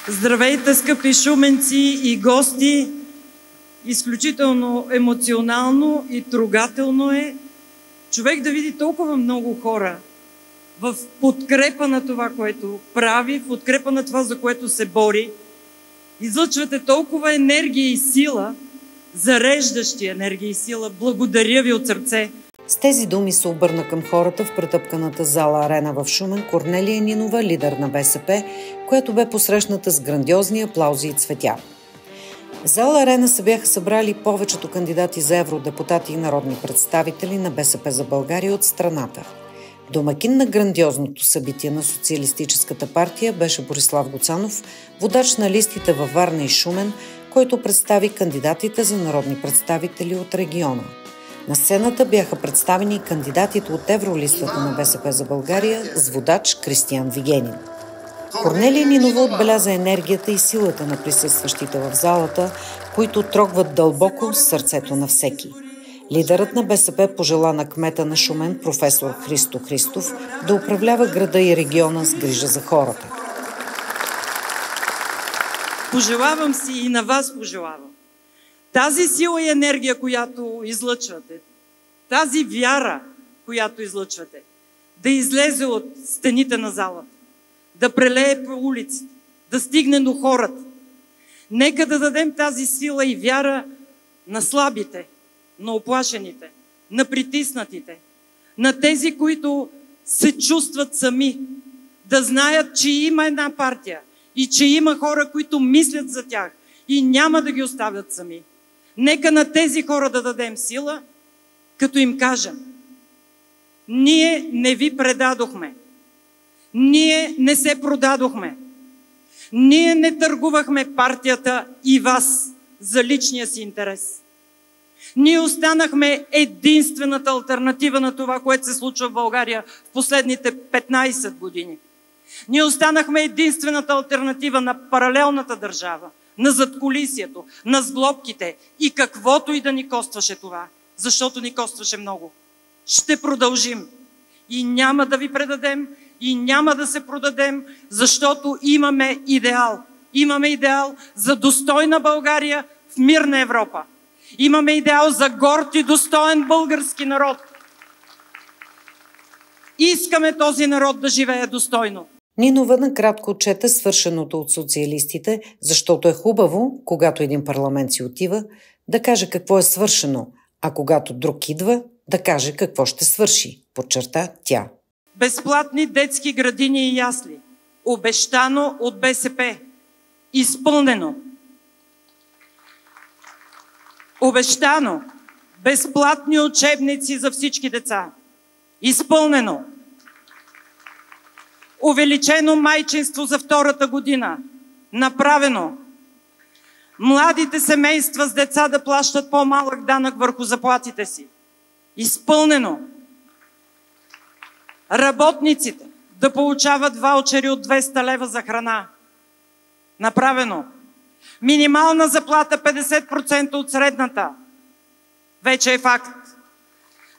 Здравейте, скъпи шуменци и гости! Изключително емоционално и трогателно е човек да види толкова много хора в подкрепа на това, което прави, в подкрепа на това, за което се бори. Излъчвате толкова енергия и сила, зареждащи енергия и сила. Благодаря ви от сърце! С тези думи се обърна към хората в претъпканата зала Арена в Шумен Корнелия Нинова, лидер на БСП, която бе посрещната с грандиозни аплаузи и цветя. В зала Арена се бяха събрали повечето кандидати за евродепутати и народни представители на БСП за България от страната. Домакин на грандиозното събитие на Социалистическата партия беше Борислав Гуцанов, водач на листите във Варна и Шумен, който представи кандидатите за народни представители от региона. На сцената бяха представени и кандидатите от евролистата на БСП за България с водач Кристиан Вигенин. Корнелия Нинова отбеляза енергията и силата на присъстващите в залата, които трогват дълбоко сърцето на всеки. Лидерът на БСП пожела на кмета на Шумен, професор Христо Христов, да управлява града и региона с грижа за хората. Пожелавам си и на вас пожелавам тази сила и енергия, която излъчвате, тази вяра, която излъчвате, да излезе от стените на залата, да прелее по улиците, да стигне до хората. Нека да дадем тази сила и вяра на слабите, на оплашените, на притиснатите, на тези, които се чувстват сами, да знаят, че има една партия и че има хора, които мислят за тях и няма да ги оставят сами. Нека на тези хора да дадем сила, като им кажем: ние не ви предадохме, ние не се продадохме, ние не търгувахме партията и вас за личния си интерес. Ние останахме единствената алтернатива на това, което се случва в България в последните 15 години. Ние останахме единствената алтернатива на паралелната държава, на задкулисието, на сглобките и каквото и да ни костваше това, защото ни костваше много. Ще продължим и няма да ви предадем и няма да се продадем, защото имаме идеал. Имаме идеал за достойна България в мирна Европа. Имаме идеал за горд и достоен български народ. Искаме този народ да живее достойно. Нинова накратко отчете свършеното от социалистите, защото е хубаво, когато един парламент си отива, да каже какво е свършено, а когато друг идва, да каже какво ще свърши, подчерта тя. Безплатни детски градини и ясли. Обещано от БСП. Изпълнено. Обещано. Безплатни учебници за всички деца. Изпълнено. Увеличено майчинство за втората година. Направено. Младите семейства с деца да плащат по-малък данък върху заплатите си. Изпълнено. Работниците да получават ваучери от 200 лева за храна. Направено. Минимална заплата 50% от средната. Вече е факт.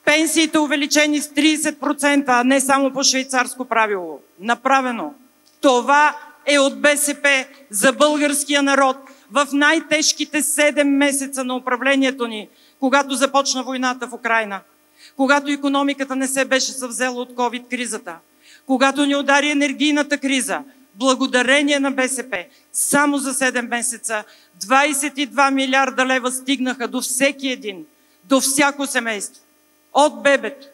Пенсиите увеличени с 30%, а не само по швейцарско правило. Направено. Това е от БСП за българския народ в най-тежките 7 месеца на управлението ни, когато започна войната в Украйна, когато икономиката не се беше съвзела от COVID-кризата, когато ни удари енергийната криза. Благодарение на БСП, само за 7 месеца 22 милиарда лева стигнаха до всеки един, до всяко семейство. От бебето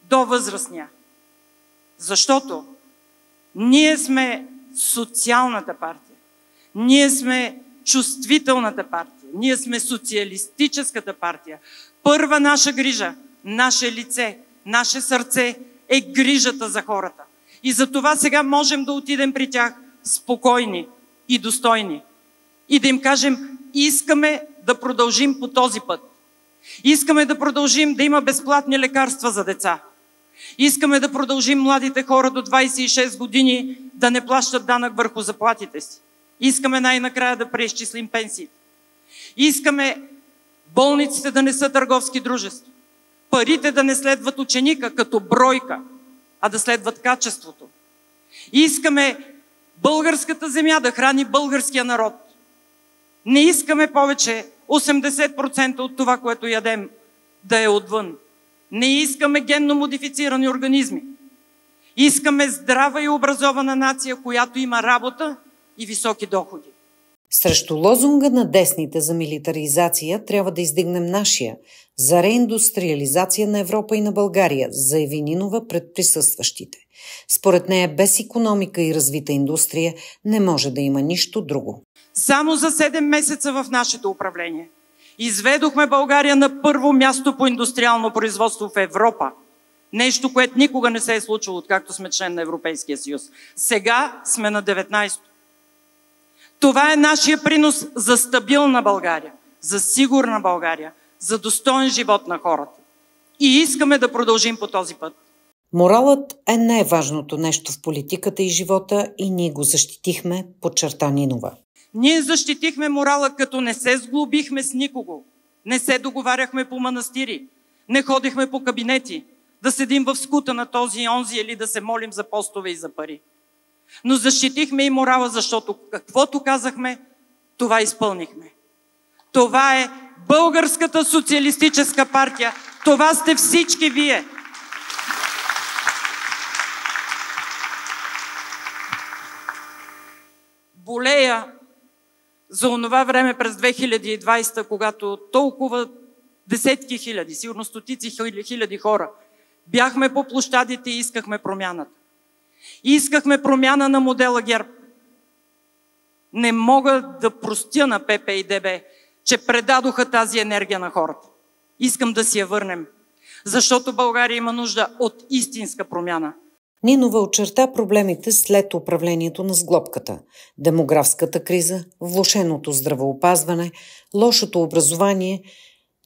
до възрастния. Защото ние сме социалната партия. Ние сме чувствителната партия. Ние сме социалистическата партия. Първа наша грижа, наше лице, наше сърце е грижата за хората. И за това сега можем да отидем при тях спокойни и достойни. И да им кажем: искаме да продължим по този път. Искаме да продължим да има безплатни лекарства за деца. Искаме да продължим младите хора до 26 години да не плащат данък върху заплатите си. Искаме най-накрая да преизчислим пенсиите. Искаме болниците да не са търговски дружества. Парите да не следват ученика като бройка, а да следват качеството. Искаме българската земя да храни българския народ. Не искаме повече 80% от това, което ядем, да е отвън. Не искаме генно модифицирани организми. Искаме здрава и образована нация, която има работа и високи доходи. Срещу лозунга на десните за милитаризация трябва да издигнем нашия за реиндустриализация на Европа и на България, заяви Нинова пред присъстващите. Според нея без икономика и развита индустрия не може да има нищо друго. Само за 7 месеца в нашето управление изведохме България на първо място по индустриално производство в Европа. Нещо, което никога не се е случило, откакто сме член на Европейския съюз. Сега сме на 19-то. Това е нашия принос за стабилна България, за сигурна България, за достоен живот на хората. И искаме да продължим по този път. Моралът е най-важното нещо в политиката и живота и ние го защитихме, подчерта Нинова. Ние защитихме морала, като не се сглобихме с никого, не се договаряхме по манастири, не ходихме по кабинети, да седим в скута на този и онзи или да се молим за постове и за пари. Но защитихме и морала, защото каквото казахме, това изпълнихме. Това е Българската социалистическа партия. Това сте всички вие. Болея за онова време през 2020, когато толкова десетки хиляди, сигурно стотици хиляди хора бяхме по площадите и искахме промяната. Искахме промяна на модела ГЕРБ. Не мога да простя на ПП и ДБ, че предадоха тази енергия на хората. Искам да си я върнем, защото България има нужда от истинска промяна. Нинова очерта проблемите след управлението на сглобката, демографската криза, влошеното здравеопазване, лошото образование,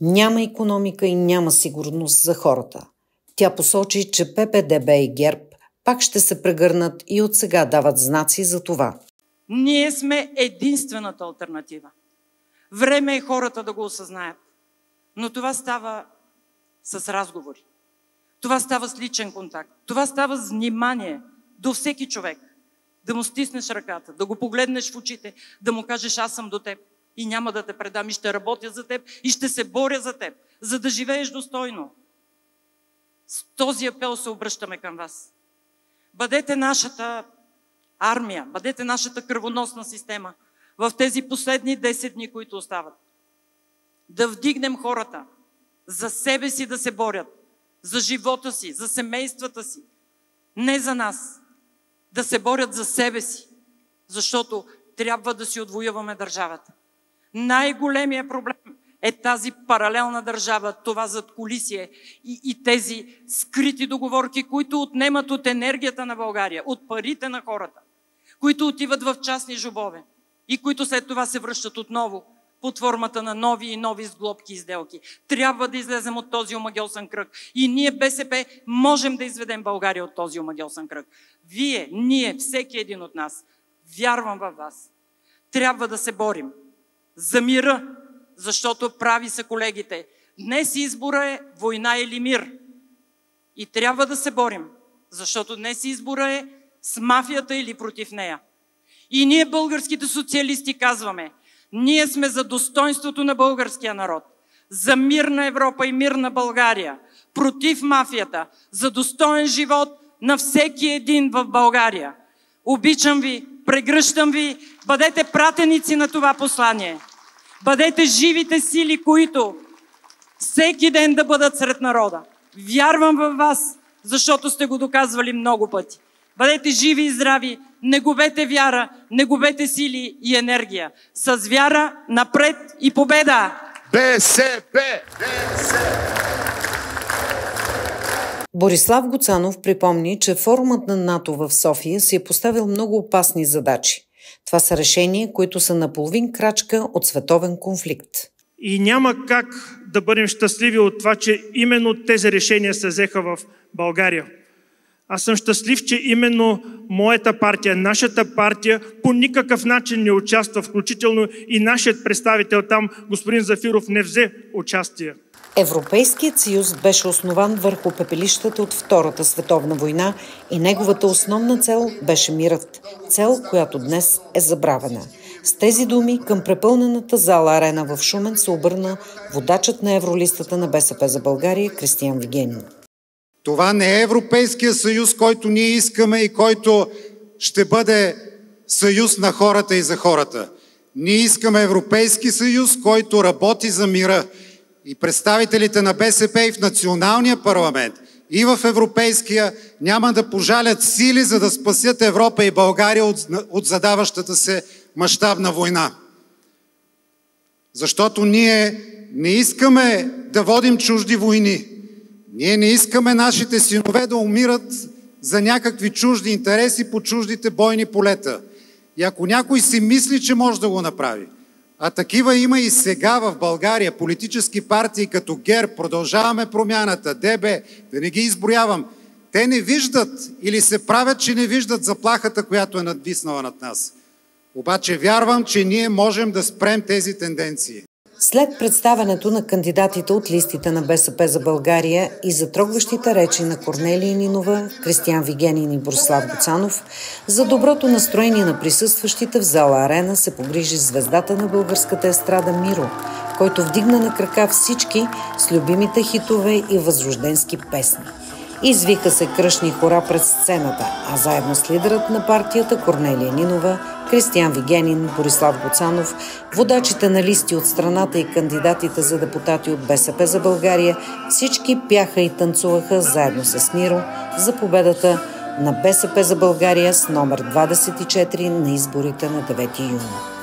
няма икономика и няма сигурност за хората. Тя посочи, че ПП-ДБ и ГЕРБ пак ще се прегърнат и от сега дават знаци за това. Ние сме единствената алтернатива. Време е хората да го осъзнаят. Но това става с разговори. Това става с личен контакт. Това става с внимание до всеки човек. Да му стиснеш ръката, да го погледнеш в очите, да му кажеш: аз съм до теб и няма да те предам и ще работя за теб и ще се боря за теб, за да живееш достойно. С този апел се обръщаме към вас. Бъдете нашата армия, бъдете нашата кръвоносна система в тези последни 10 дни, които остават. Да вдигнем хората, за себе си да се борят, за живота си, за семействата си, не за нас. Да се борят за себе си, защото трябва да си отвоюваме държавата. Най-големият проблем е тази паралелна държава, това задкулисие и тези скрити договорки, които отнемат от енергията на България, от парите на хората, които отиват в частни жобове и които след това се връщат отново под формата на нови и нови сглобки и сделки. Трябва да излезем от този омагьосан кръг. И ние, БСП, можем да изведем България от този омагьосан кръг. Вие, ние, всеки един от нас, вярвам във вас, трябва да се борим за мира, защото прави са колегите. Днес избора е война или мир. И трябва да се борим, защото днес избора е с мафията или против нея. И ние, българските социалисти, казваме: ние сме за достоинството на българския народ, за мир на Европа и мир на България, против мафията, за достоен живот на всеки един в България. Обичам ви, прегръщам ви, бъдете пратеници на това послание. Бъдете живите сили, които всеки ден да бъдат сред народа. Вярвам във вас, защото сте го доказвали много пъти. Бъдете живи и здрави, не губете вяра, не губете сили и енергия. С вяра напред и победа! БСП! Борислав Гуцанов припомни, че форумът на НАТО в София си е поставил много опасни задачи. Това са решения, които са на половин крачка от световен конфликт. И няма как да бъдем щастливи от това, че именно тези решения се взеха в България. Аз съм щастлив, че именно моята партия, нашата партия по никакъв начин не участва, включително и нашият представител там, господин Зафиров, не взе участие. Европейският съюз беше основан върху пепелищата от Втората световна война и неговата основна цел беше мирът. Цел, която днес е забравена. С тези думи към препълнената зала Арена в Шумен се обърна водачът на Евролистата на БСП за България Кристиан Вигенин. Това не е Европейския съюз, който ние искаме и който ще бъде съюз на хората и за хората. Ние искаме Европейски съюз, който работи за мира. И представителите на БСП и в националния парламент, и в Европейския няма да пожалят сили, за да спасят Европа и България от задаващата се мащабна война. Защото ние не искаме да водим чужди войни. Ние не искаме нашите синове да умират за някакви чужди интереси по чуждите бойни полета. И ако някой си мисли, че може да го направи, а такива има и сега в България, политически партии като ГЕРБ, Продължаваме промяната, ДБ, да не ги изброявам, те не виждат или се правят, че не виждат заплахата, която е надвиснала над нас. Обаче вярвам, че ние можем да спрем тези тенденции. След представянето на кандидатите от листите на БСП за България и затрогващите речи на Корнелия Нинова, Кристиан Вигенин и Борислав Гуцанов, за доброто настроение на присъстващите в зала Арена се погрижи звездата на българската естрада Миро, който вдигна на крака всички с любимите хитове и възрожденски песни. Извика се кръшни хора пред сцената, а заедно с лидерът на партията Корнелия Нинова, Кристиан Вигенин, Борислав Гуцанов, водачите на листи от страната и кандидатите за депутати от БСП за България, всички пяха и танцуваха заедно с Миро за победата на БСП за България с номер 24 на изборите на 9 юни.